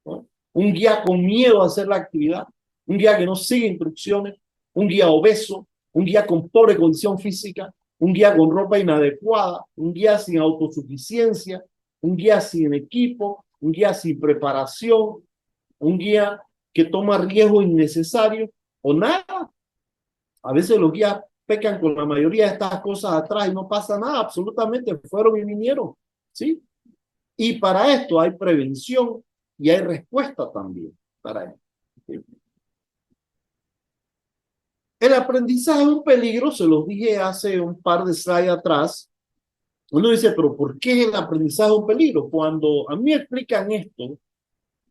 ¿no? Un guía con miedo a hacer la actividad, un guía que no sigue instrucciones, un guía obeso, un guía con pobre condición física, un guía con ropa inadecuada, un guía sin autosuficiencia, un guía sin equipo, un guía sin preparación, un guía que toma riesgos innecesarios o nada. A veces los guías pecan con la mayoría de estas cosas atrás y no pasa nada, absolutamente, fueron y vinieron, ¿sí? Y para esto hay prevención y hay respuesta también para esto. ¿Sí? El aprendizaje es un peligro, se los dije hace un par de slides atrás. Uno dice, pero ¿por qué el aprendizaje es un peligro? Cuando a mí me explican esto,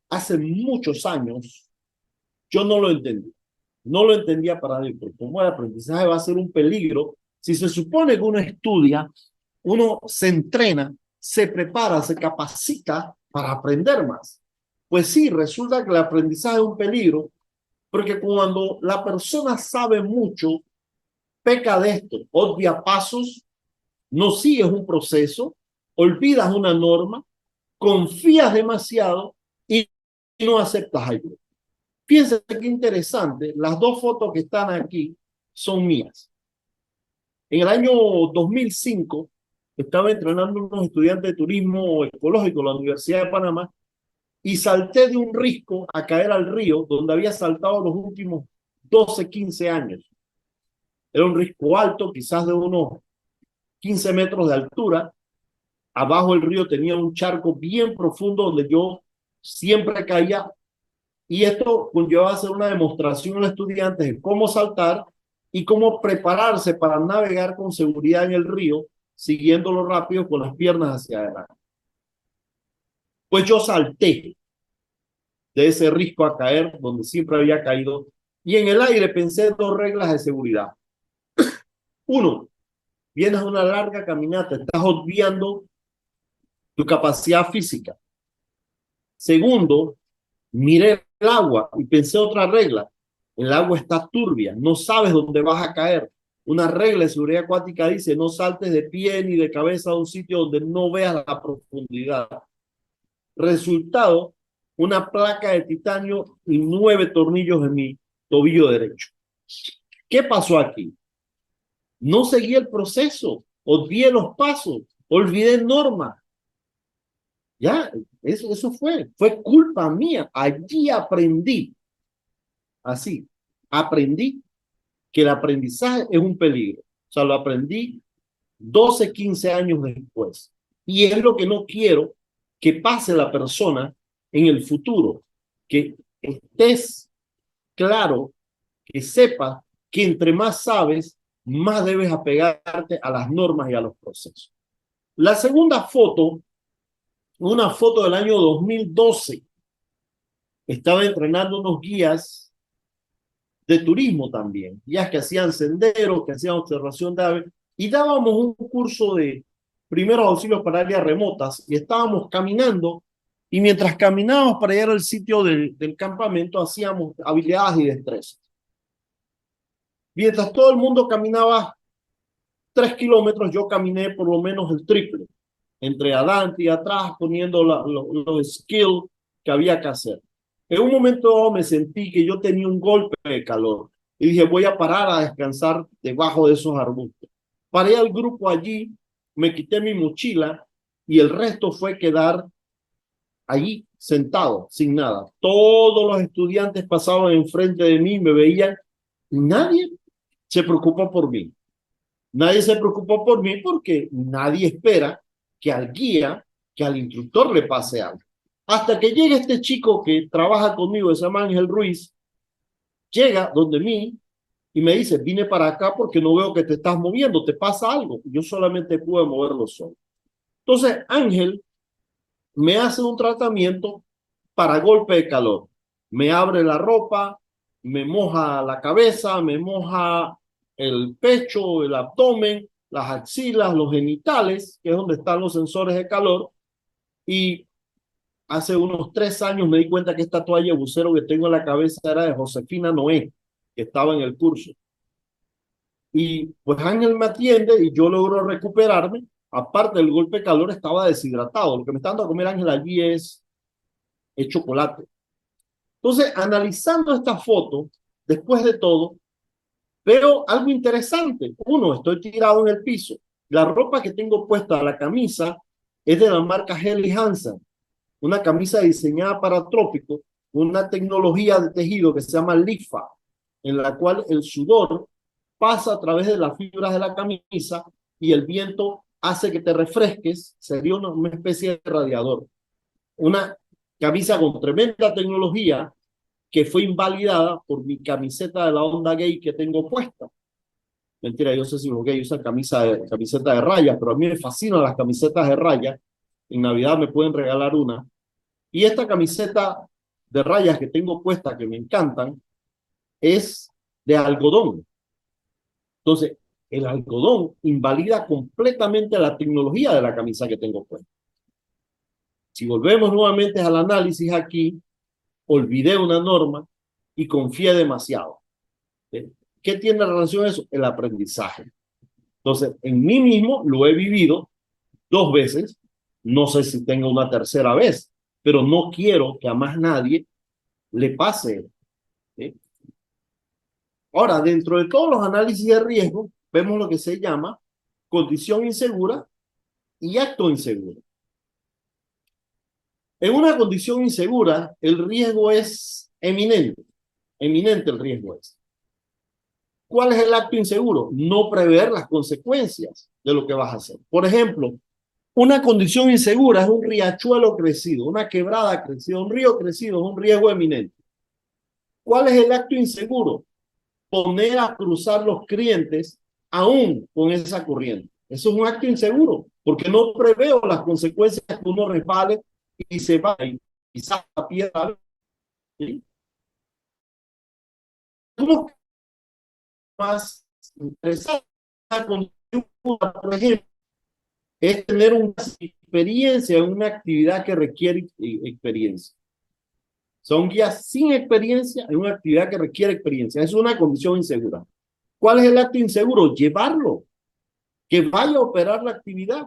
hace muchos años, yo no lo entendí. No lo entendía para mí, porque como el aprendizaje va a ser un peligro, si se supone que uno estudia, uno se entrena, se prepara, se capacita para aprender más. Pues sí, resulta que el aprendizaje es un peligro, porque cuando la persona sabe mucho, peca de esto, obvia pasos, no sigues un proceso, olvidas una norma, confías demasiado y no aceptas ayuda. Fíjense qué interesante, las dos fotos que están aquí son mías. En el año 2005 estaba entrenando unos estudiantes de turismo ecológico en la Universidad de Panamá y salté de un risco a caer al río donde había saltado los últimos 12, 15 años. Era un risco alto, quizás de unos 15 metros de altura. Abajo el río tenía un charco bien profundo donde yo siempre caía. Y esto conlleva a hacer una demostración a los estudiantes de cómo saltar y cómo prepararse para navegar con seguridad en el río, siguiéndolo rápido con las piernas hacia adelante. Pues yo salté de ese risco a caer, donde siempre había caído, y en el aire pensé dos reglas de seguridad. Uno, vienes a una larga caminata, estás obviando tu capacidad física. Segundo, miré el agua y pensé otra regla. El agua está turbia, no sabes dónde vas a caer. Una regla de seguridad acuática dice, no saltes de pie ni de cabeza a un sitio donde no veas la profundidad. Resultado, una placa de titanio y 9 tornillos en mi tobillo derecho. ¿Qué pasó aquí? No seguí el proceso, olvidé los pasos, olvidé normas. Ya, eso fue culpa mía. Allí aprendí, así, aprendí que el aprendizaje es un peligro. O sea, lo aprendí 12, 15 años después. Y es lo que no quiero que pase la persona en el futuro, que estés claro, que sepas que entre más sabes, más debes apegarte a las normas y a los procesos. La segunda foto, una foto del año 2012, estaba entrenando unos guías de turismo también, guías que hacían senderos, que hacían observación de aves, y dábamos un curso de primeros auxilios para áreas remotas, y estábamos caminando, y mientras caminábamos para llegar al sitio del campamento, hacíamos habilidades y destrezas. Mientras todo el mundo caminaba 3 kilómetros, yo caminé por lo menos el triple, entre adelante y atrás, poniendo los skills que había que hacer. En un momento me sentí que yo tenía un golpe de calor y dije, voy a parar a descansar debajo de esos arbustos. Paré al grupo allí, me quité mi mochila y el resto fue quedar allí sentado, sin nada. Todos los estudiantes pasaban enfrente de mí, me veían, y nadie se preocupó por mí. Nadie se preocupó por mí porque nadie espera que al guía, que al instructor le pase algo. Hasta que llega este chico que trabaja conmigo, se llama Ángel Ruiz, llega donde mí y me dice, vine para acá porque no veo que te estás moviendo, ¿te pasa algo? Yo solamente pude moverlo solo. Entonces Ángel me hace un tratamiento para golpe de calor. Me abre la ropa, me moja la cabeza, me moja el pecho, el abdomen, las axilas, los genitales, que es donde están los sensores de calor. Y hace unos 3 años me di cuenta que esta toalla de bucero que tengo en la cabeza era de Josefina Noé, que estaba en el curso. Y pues Ángel me atiende y yo logro recuperarme. Aparte del golpe de calor, estaba deshidratado. Lo que me está dando a comer Ángel allí es chocolate. Entonces, analizando esta foto, después de todo, veo algo interesante. Uno, estoy tirado en el piso. La ropa que tengo puesta, la camisa, es de la marca Helly Hansen, una camisa diseñada para trópico, una tecnología de tejido que se llama LIFA, en la cual el sudor pasa a través de las fibras de la camisa y el viento hace que te refresques. Sería una especie de radiador. Una camisa con tremenda tecnología que fue invalidada por mi camiseta de la onda gay que tengo puesta. Mentira, yo sé si los gays usan camiseta de rayas, pero a mí me fascinan las camisetas de rayas. En Navidad me pueden regalar una. Y esta camiseta de rayas que tengo puesta, que me encantan, es de algodón. Entonces, el algodón invalida completamente la tecnología de la camisa que tengo puesta. Si volvemos nuevamente al análisis aquí, olvidé una norma y confié demasiado. ¿Qué tiene relación a eso? El aprendizaje. Entonces, en mí mismo lo he vivido 2 veces, no sé si tenga una tercera vez, pero no quiero que a más nadie le pase. ¿Sí? Ahora, dentro de todos los análisis de riesgo, vemos lo que se llama condición insegura y acto inseguro. En una condición insegura, el riesgo es eminente el riesgo es. ¿Cuál es el acto inseguro? No prever las consecuencias de lo que vas a hacer. Por ejemplo, una condición insegura es un riachuelo crecido, una quebrada crecida, un río crecido, es un riesgo eminente. ¿Cuál es el acto inseguro? Poner a cruzar los clientes aún con esa corriente. Eso es un acto inseguro, porque no preveo las consecuencias que uno resbale y se va y quizás la piedra. ¿Sí? ¿Cómo más interesante, por ejemplo, es tener un experiencia en una actividad que requiere experiencia. Son guías sin experiencia en una actividad que requiere experiencia. Es una condición insegura. ¿Cuál es el acto inseguro? Llevarlo, que vaya a operar la actividad.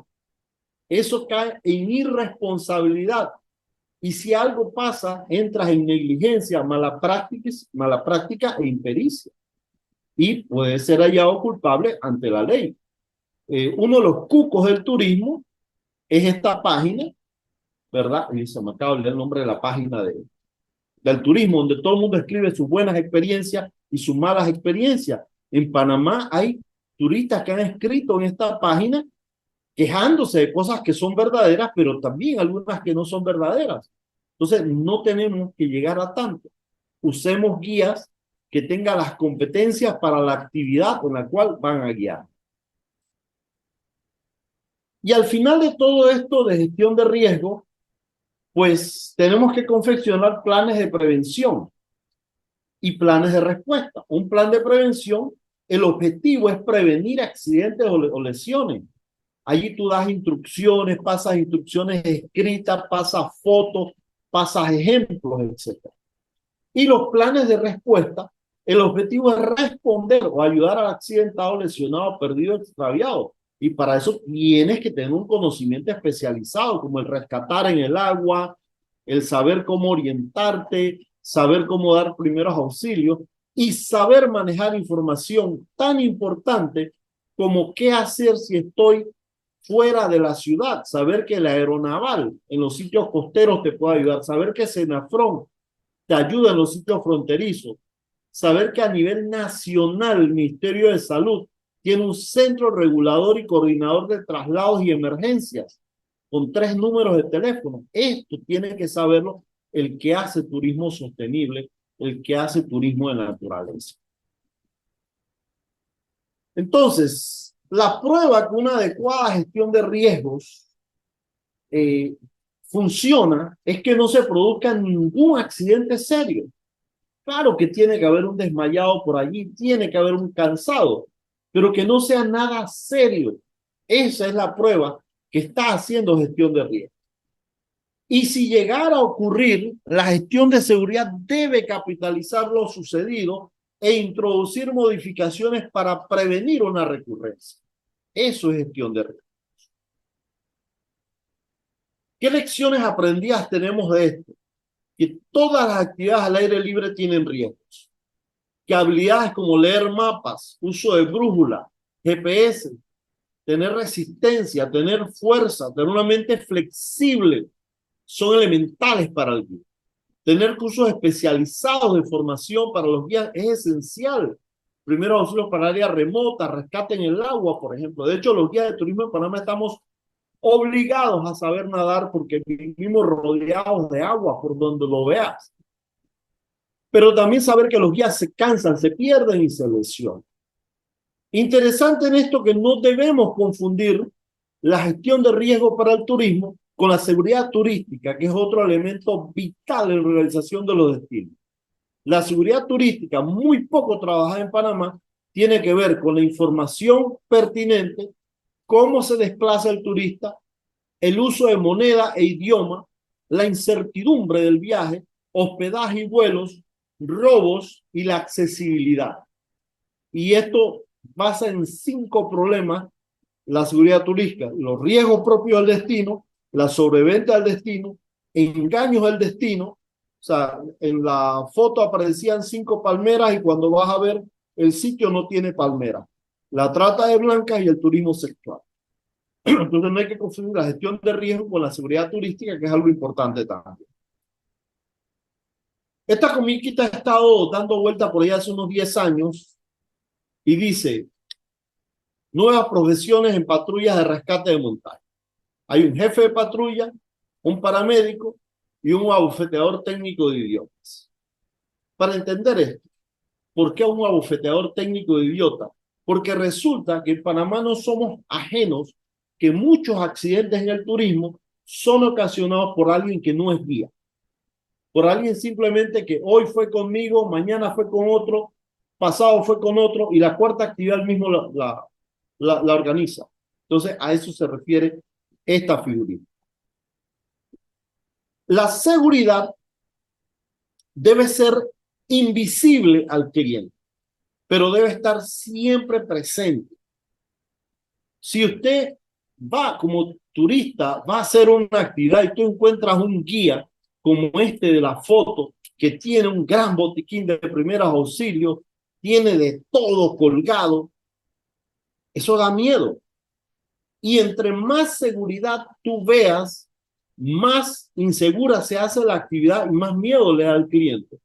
Eso cae en irresponsabilidad. Y si algo pasa, entras en negligencia, mala práctica e impericia. Y puede ser hallado culpable ante la ley. Uno de los cucos del turismo es esta página, ¿verdad? Y se me acaba de olvidar el nombre de la página del turismo, donde todo el mundo escribe sus buenas experiencias y sus malas experiencias. En Panamá hay turistas que han escrito en esta página quejándose de cosas que son verdaderas, pero también algunas que no son verdaderas. Entonces, no tenemos que llegar a tanto. Usemos guías que tengan las competencias para la actividad con la cual van a guiar. Y al final de todo esto de gestión de riesgo, pues tenemos que confeccionar planes de prevención y planes de respuesta. Un plan de prevención, el objetivo es prevenir accidentes o lesiones. Allí tú das instrucciones, pasas instrucciones escritas, pasas fotos, pasas ejemplos, etc. Y los planes de respuesta, el objetivo es responder o ayudar al accidentado, lesionado, perdido, extraviado. Y para eso tienes que tener un conocimiento especializado, como el rescatar en el agua, el saber cómo orientarte, saber cómo dar primeros auxilios y saber manejar información tan importante como qué hacer si estoy fuera de la ciudad, saber que la aeronaval en los sitios costeros te puede ayudar, saber que Senafrón te ayuda en los sitios fronterizos, saber que a nivel nacional el Ministerio de Salud tiene un centro regulador y coordinador de traslados y emergencias con 3 números de teléfono. Esto tiene que saberlo el que hace turismo sostenible, el que hace turismo de naturaleza. Entonces, la prueba que una adecuada gestión de riesgos funciona es que no se produzca ningún accidente serio. Claro que tiene que haber un desmayado por allí, tiene que haber un cansado, pero que no sea nada serio. Esa es la prueba que está haciendo gestión de riesgo. Y si llegara a ocurrir, la gestión de seguridad debe capitalizar lo sucedido e introducir modificaciones para prevenir una recurrencia. Eso es gestión de riesgo. ¿Qué lecciones aprendidas tenemos de esto? Que todas las actividades al aire libre tienen riesgos. Que habilidades como leer mapas, uso de brújula, GPS, tener resistencia, tener fuerza, tener una mente flexible, son elementales para el guía. Tener cursos especializados de formación para los guías es esencial. Primeros auxilios para área remota, rescate en el agua, por ejemplo. De hecho, los guías de turismo en Panamá estamos obligados a saber nadar porque vivimos rodeados de agua por donde lo veas. Pero también saber que los guías se cansan, se pierden y se lesionan. Interesante en esto que no debemos confundir la gestión de riesgo para el turismo con la seguridad turística, que es otro elemento vital en la realización de los destinos. La seguridad turística, muy poco trabajada en Panamá, tiene que ver con la información pertinente, cómo se desplaza el turista, el uso de moneda e idioma, la incertidumbre del viaje, hospedaje y vuelos, robos y la accesibilidad. Y esto basa en 5 problemas la seguridad turística: los riesgos propios del destino, la sobreventa del destino, engaños del destino. O sea, en la foto aparecían 5 palmeras y cuando vas a ver el sitio no tiene palmeras. La trata de blancas y el turismo sexual. Entonces no hay que confundir la gestión de riesgo con la seguridad turística, que es algo importante también. Esta comiquita ha estado dando vuelta por ahí hace unos 10 años y dice: nuevas profesiones en patrullas de rescate de montaña. Hay un jefe de patrulla, un paramédico y un abofeteador técnico de idiomas. Para entender esto, ¿por qué un abofeteador técnico de idiomas? Porque resulta que en Panamá no somos ajenos que muchos accidentes en el turismo son ocasionados por alguien que no es guía. Por alguien simplemente que hoy fue conmigo, mañana fue con otro, pasado fue con otro y la cuarta actividad él mismo la organiza. Entonces a eso se refiere esta figurita. La seguridad debe ser invisible al cliente, pero debe estar siempre presente. Si usted va como turista, va a hacer una actividad y tú encuentras un guía como este de la foto, que tiene un gran botiquín de primeros auxilios, tiene de todo colgado, eso da miedo. Y entre más seguridad tú veas, más insegura se hace la actividad y más miedo le da al cliente.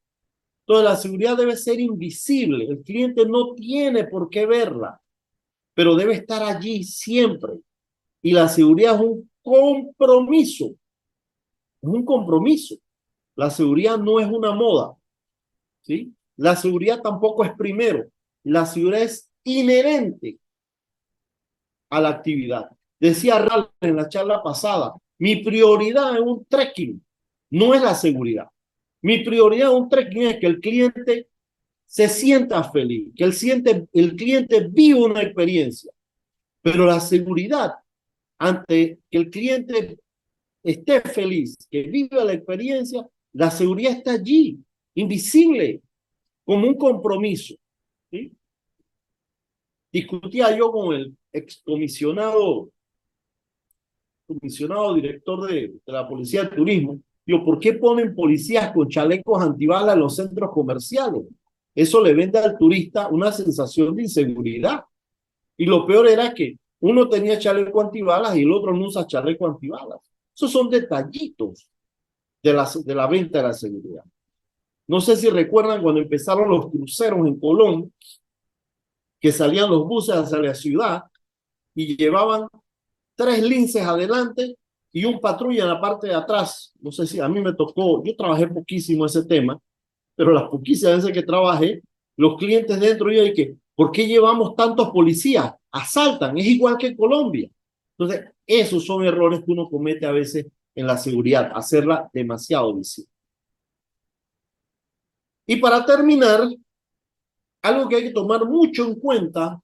Entonces la seguridad debe ser invisible. El cliente no tiene por qué verla, pero debe estar allí siempre. Y la seguridad es un compromiso. Es un compromiso. La seguridad no es una moda, ¿sí? La seguridad tampoco es primero. La seguridad es inherente a la actividad. Decía Ralph en la charla pasada, mi prioridad en un trekking no es la seguridad. Mi prioridad en un trekking es que el cliente se sienta feliz, que el cliente viva una experiencia. Pero la seguridad, ante que el cliente esté feliz, que viva la experiencia, la seguridad está allí, invisible, como un compromiso, ¿sí? Discutía yo con el excomisionado director de la Policía de Turismo. Digo, ¿por qué ponen policías con chalecos antibalas en los centros comerciales? Eso le vende al turista una sensación de inseguridad. Y lo peor era que uno tenía chaleco antibalas y el otro no usa chaleco antibalas. Esos son detallitos de la venta de la seguridad. No sé si recuerdan cuando empezaron los cruceros en Colón, que salían los buses hacia la ciudad y llevaban 3 linces adelante y un patrulla en la parte de atrás. No sé si a mí me tocó, yo trabajé poquísimo ese tema, pero las poquísimas veces que trabajé, los clientes dentro, yo dije, ¿por qué llevamos tantos policías? Asaltan, es igual que en Colombia. Entonces, esos son errores que uno comete a veces en la seguridad, hacerla demasiado visible. Y para terminar, algo que hay que tomar mucho en cuenta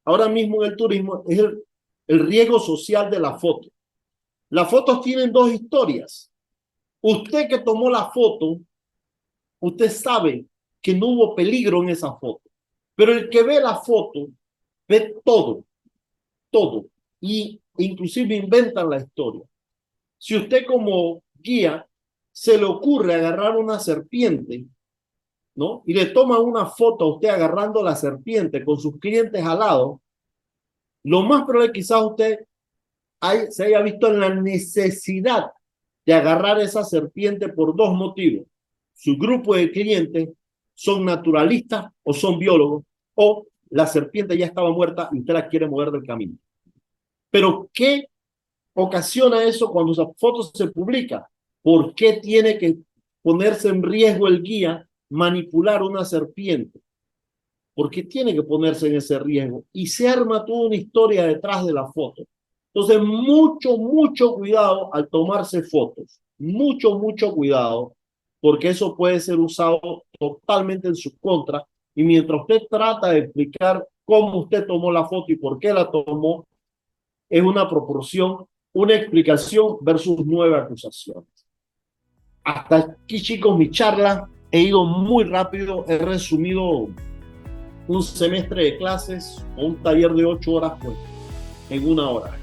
ahora mismo en el turismo es el riesgo social de la foto. Las fotos tienen 2 historias. Usted que tomó la foto, usted sabe que no hubo peligro en esa foto, pero el que ve la foto ve todo, y inclusive inventan la historia. Si usted como guía se le ocurre agarrar una serpiente, ¿no? Y le toma una foto a usted agarrando la serpiente con sus clientes al lado, lo más probable es que quizás usted se haya visto en la necesidad de agarrar esa serpiente por 2 motivos. Su grupo de clientes son naturalistas o son biólogos, o la serpiente ya estaba muerta y usted la quiere mover del camino. Pero ¿qué ocasiona eso cuando esa foto se publica? ¿Por qué tiene que ponerse en riesgo el guía manipular una serpiente? ¿Por qué tiene que ponerse en ese riesgo? Y se arma toda una historia detrás de la foto. Entonces, mucho cuidado al tomarse fotos. Mucho cuidado, porque eso puede ser usado totalmente en su contra. Y mientras usted trata de explicar cómo usted tomó la foto y por qué la tomó, es una proporción, una explicación versus 9 acusaciones. Hasta aquí, chicos, mi charla. He ido muy rápido, he resumido un semestre de clases o un taller de 8 horas pues, en 1 hora.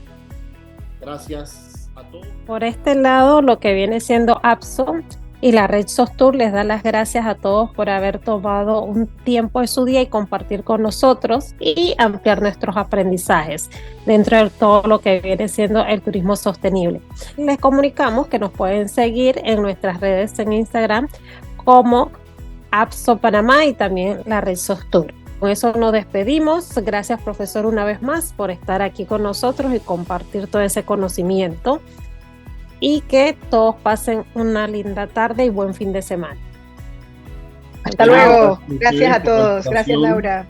Gracias a todos. Por este lado, lo que viene siendo APSO y la red SOSTUR les da las gracias a todos por haber tomado un tiempo de su día y compartir con nosotros y ampliar nuestros aprendizajes dentro de todo lo que viene siendo el turismo sostenible. Les comunicamos que nos pueden seguir en nuestras redes en Instagram como APSO Panamá y también la red SOSTUR. Con eso nos despedimos. Gracias, profesor, una vez más por estar aquí con nosotros y compartir todo ese conocimiento. Y que todos pasen una linda tarde y buen fin de semana. Hasta luego. Gracias a todos. Gracias, Laura.